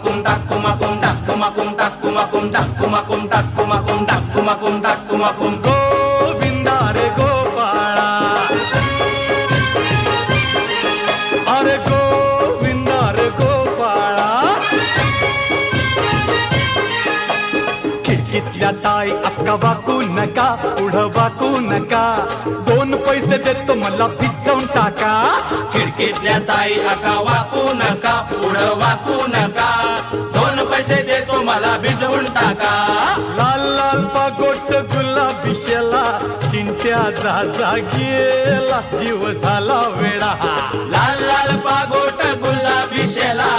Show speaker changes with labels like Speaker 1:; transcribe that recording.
Speaker 1: takumakum takumakum takumakum takumakum takumakum takumakum takumakum takumakum
Speaker 2: Govinda रे गोपाळा अरे गोविंदा रे गोपाळा खिडकीतल्या ताई अक्का वाकू नका पुढं वाकू नका दोन पैसे देतो मला भिजवून टाका
Speaker 1: खिडकीतल्या ताई आका वाकू नका पुढं वाकू नका दोन पैसे देतो मला भिजवून टाका
Speaker 2: लाल लाल पागोट गुलाबी शेला चिंट्या जा गेला जीव झाला वेडा
Speaker 1: लाल लाल पागोट गुलाबी शेला